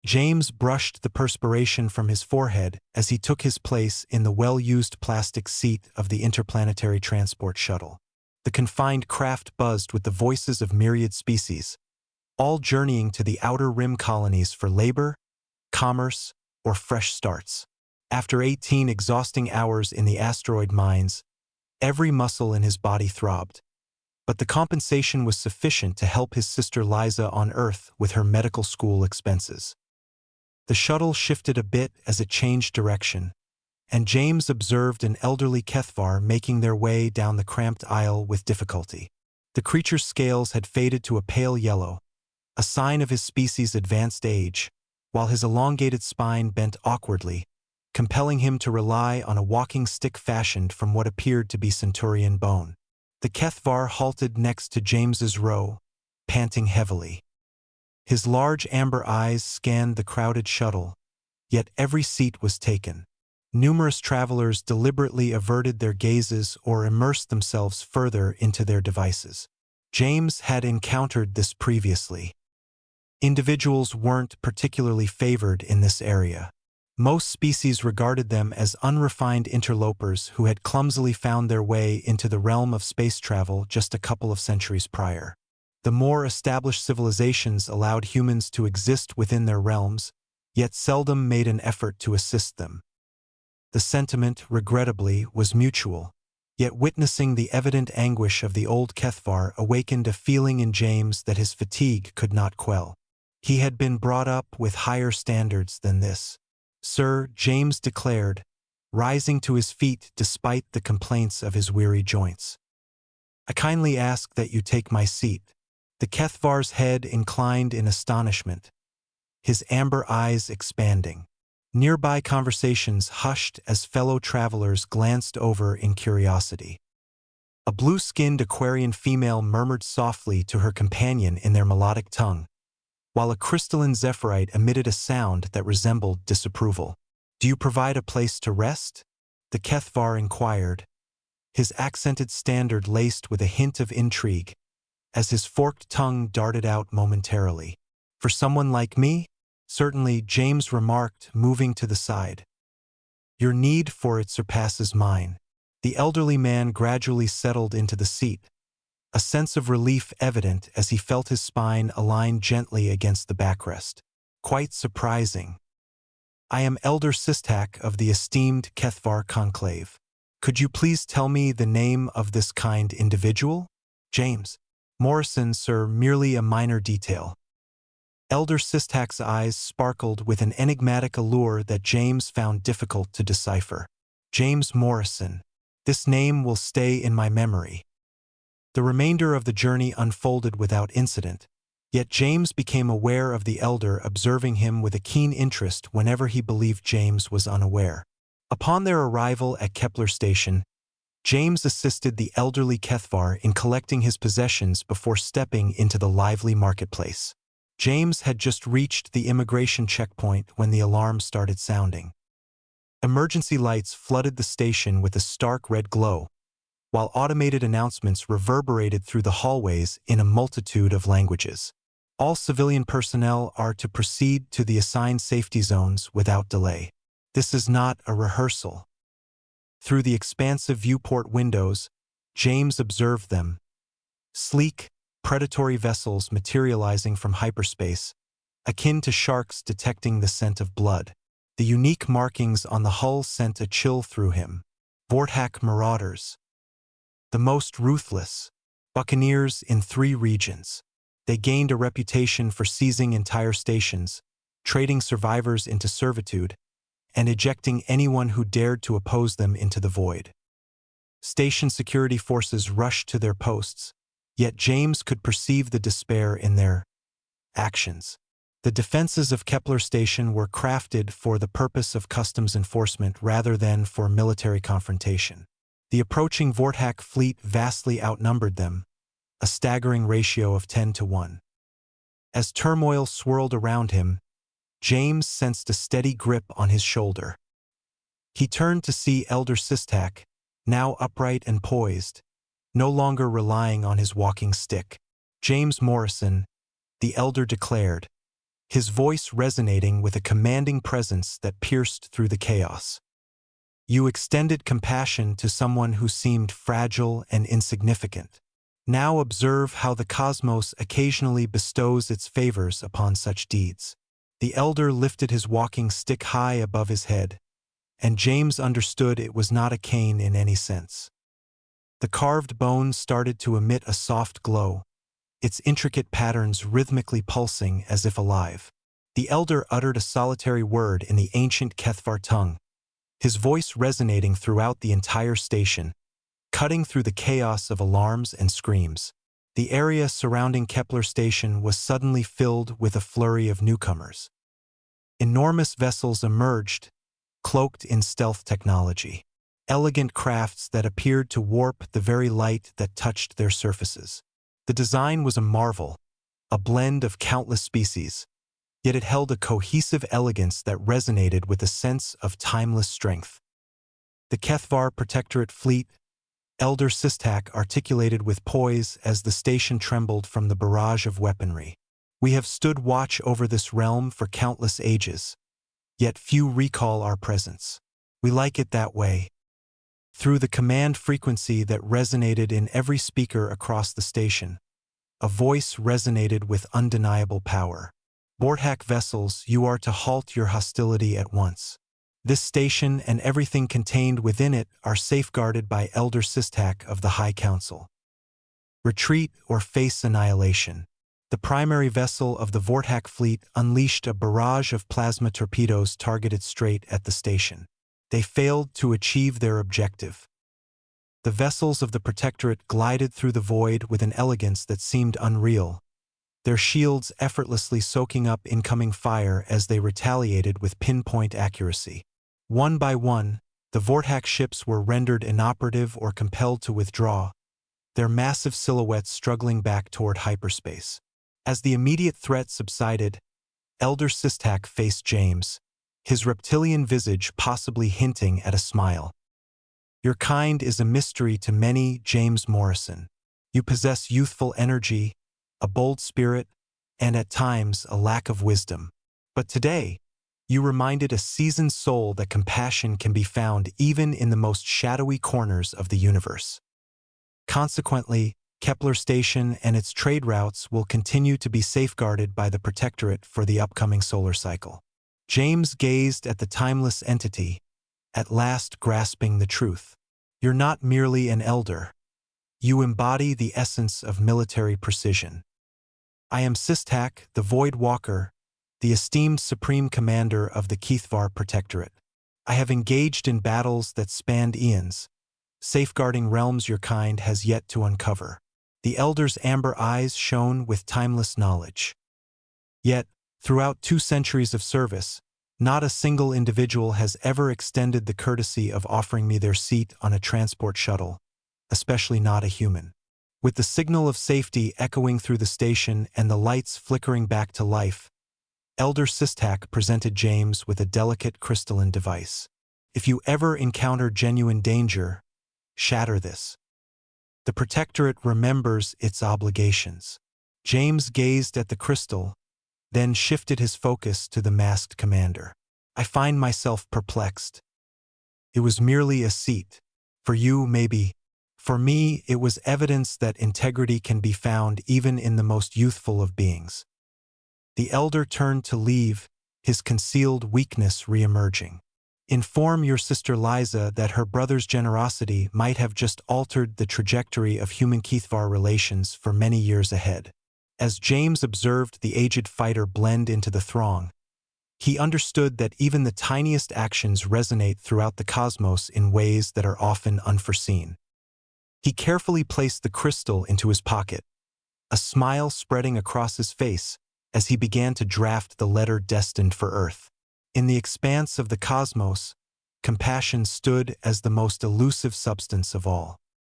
James brushed the perspiration from his forehead as he took his place in the well-used plastic seat of the interplanetary transport shuttle. The confined craft buzzed with the voices of myriad species, all journeying to the outer rim colonies for labor, commerce, or fresh starts. After 18 exhausting hours in the asteroid mines, every muscle in his body throbbed. But the compensation was sufficient to help his sister Liza on Earth with her medical school expenses. The shuttle shifted a bit as it changed direction, and James observed an elderly Kethvar making their way down the cramped aisle with difficulty. The creature's scales had faded to a pale yellow, a sign of his species' advanced age, while his elongated spine bent awkwardly, compelling him to rely on a walking stick fashioned from what appeared to be Centaurian bone. The Kethvar halted next to James's row, panting heavily. His large amber eyes scanned the crowded shuttle, yet every seat was taken. Numerous travelers deliberately averted their gazes or immersed themselves further into their devices. James had encountered this previously. Individuals weren't particularly favored in this area. Most species regarded them as unrefined interlopers who had clumsily found their way into the realm of space travel just a couple of centuries prior. The more established civilizations allowed humans to exist within their realms, yet seldom made an effort to assist them. The sentiment, regrettably, was mutual, yet witnessing the evident anguish of the old Kethvar awakened a feeling in James that his fatigue could not quell. He had been brought up with higher standards than this. "Sir," James declared, rising to his feet despite the complaints of his weary joints. "I kindly ask that you take my seat." The Kethvar's head inclined in astonishment, his amber eyes expanding. Nearby conversations hushed as fellow travelers glanced over in curiosity. A blue-skinned Aquarian female murmured softly to her companion in their melodic tongue, while a crystalline Zephyrite emitted a sound that resembled disapproval. "Do you provide a place to rest?" the Kethvar inquired, his accented standard laced with a hint of intrigue, as his forked tongue darted out momentarily. "For someone like me? Certainly," James remarked, moving to the side. "Your need for it surpasses mine." The elderly man gradually settled into the seat, a sense of relief evident as he felt his spine align gently against the backrest. "Quite surprising. I am Elder Sistak of the esteemed Kethvar Conclave. Could you please tell me the name of this kind individual?" "James Morrison, sir, merely a minor detail." Elder Sistak's eyes sparkled with an enigmatic allure that James found difficult to decipher. "James Morrison. This name will stay in my memory." The remainder of the journey unfolded without incident, yet James became aware of the elder observing him with a keen interest whenever he believed James was unaware. Upon their arrival at Kepler Station, James assisted the elderly Kethvar in collecting his possessions before stepping into the lively marketplace. James had just reached the immigration checkpoint when the alarm started sounding. Emergency lights flooded the station with a stark red glow, while automated announcements reverberated through the hallways in a multitude of languages. All civilian personnel are to proceed to the assigned safety zones without delay. This is not a rehearsal. Through the expansive viewport windows, James observed them. Sleek, predatory vessels materializing from hyperspace, akin to sharks detecting the scent of blood. The unique markings on the hull sent a chill through him. Vortak marauders. The most ruthless. Buccaneers in 3 regions. They gained a reputation for seizing entire stations, trading survivors into servitude, and ejecting anyone who dared to oppose them into the void. Station security forces rushed to their posts, yet James could perceive the despair in their actions. The defenses of Kepler Station were crafted for the purpose of customs enforcement rather than for military confrontation. The approaching Vortak fleet vastly outnumbered them, a staggering ratio of 10-1. As turmoil swirled around him, James sensed a steady grip on his shoulder. He turned to see Elder Sistak, now upright and poised, no longer relying on his walking stick. "James Morrison," the elder declared, his voice resonating with a commanding presence that pierced through the chaos. You extended compassion to someone who seemed fragile and insignificant. Now observe how the cosmos occasionally bestows its favors upon such deeds. The elder lifted his walking stick high above his head, and James understood it was not a cane in any sense. The carved bone started to emit a soft glow, its intricate patterns rhythmically pulsing as if alive. The elder uttered a solitary word in the ancient HFY tongue, his voice resonating throughout the entire station, cutting through the chaos of alarms and screams. The area surrounding Kepler Station was suddenly filled with a flurry of newcomers. Enormous vessels emerged, cloaked in stealth technology. Elegant crafts that appeared to warp the very light that touched their surfaces. The design was a marvel, a blend of countless species, yet it held a cohesive elegance that resonated with a sense of timeless strength. The HFY Protectorate fleet, Elder Sistak articulated with poise as the station trembled from the barrage of weaponry. We have stood watch over this realm for countless ages, yet few recall our presence. We like it that way. Through the command frequency that resonated in every speaker across the station, a voice resonated with undeniable power. Vorthak vessels, you are to halt your hostility at once. This station and everything contained within it are safeguarded by Elder Sistak of the High Council. Retreat or face annihilation. The primary vessel of the Vorthak fleet unleashed a barrage of plasma torpedoes targeted straight at the station. They failed to achieve their objective. The vessels of the Protectorate glided through the void with an elegance that seemed unreal, their shields effortlessly soaking up incoming fire as they retaliated with pinpoint accuracy. One by one, the Vorthak ships were rendered inoperative or compelled to withdraw, their massive silhouettes struggling back toward hyperspace. As the immediate threat subsided, Elder Sistak faced James, his reptilian visage possibly hinting at a smile. Your kind is a mystery to many, James Morrison. You possess youthful energy, a bold spirit, and at times a lack of wisdom. But today, you reminded a seasoned soul that compassion can be found even in the most shadowy corners of the universe. Consequently, Kepler Station and its trade routes will continue to be safeguarded by the Protectorate for the upcoming solar cycle. James gazed at the timeless entity, at last grasping the truth. You're not merely an elder. You embody the essence of military precision. I am Sistak, the Void Walker, the esteemed Supreme Commander of the HFY Protectorate. I have engaged in battles that spanned eons, safeguarding realms your kind has yet to uncover. The Elder's amber eyes shone with timeless knowledge. Yet, throughout 2 centuries of service, not a single individual has ever extended the courtesy of offering me their seat on a transport shuttle, especially not a human. With the signal of safety echoing through the station and the lights flickering back to life, Elder Sistak presented James with a delicate crystalline device. If you ever encounter genuine danger, shatter this. The Protectorate remembers its obligations. James gazed at the crystal, then shifted his focus to the masked commander. I find myself perplexed. It was merely a seat. For you, maybe. For me, it was evidence that integrity can be found even in the most youthful of beings. The elder turned to leave, his concealed weakness re-emerging. Inform your sister Liza that her brother's generosity might have just altered the trajectory of human-HFY relations for many years ahead. As James observed the aged fighter blend into the throng, he understood that even the tiniest actions resonate throughout the cosmos in ways that are often unforeseen. He carefully placed the crystal into his pocket, a smile spreading across his face as he began to draft the letter destined for Earth. In the expanse of the cosmos, compassion stood as the most elusive substance of all.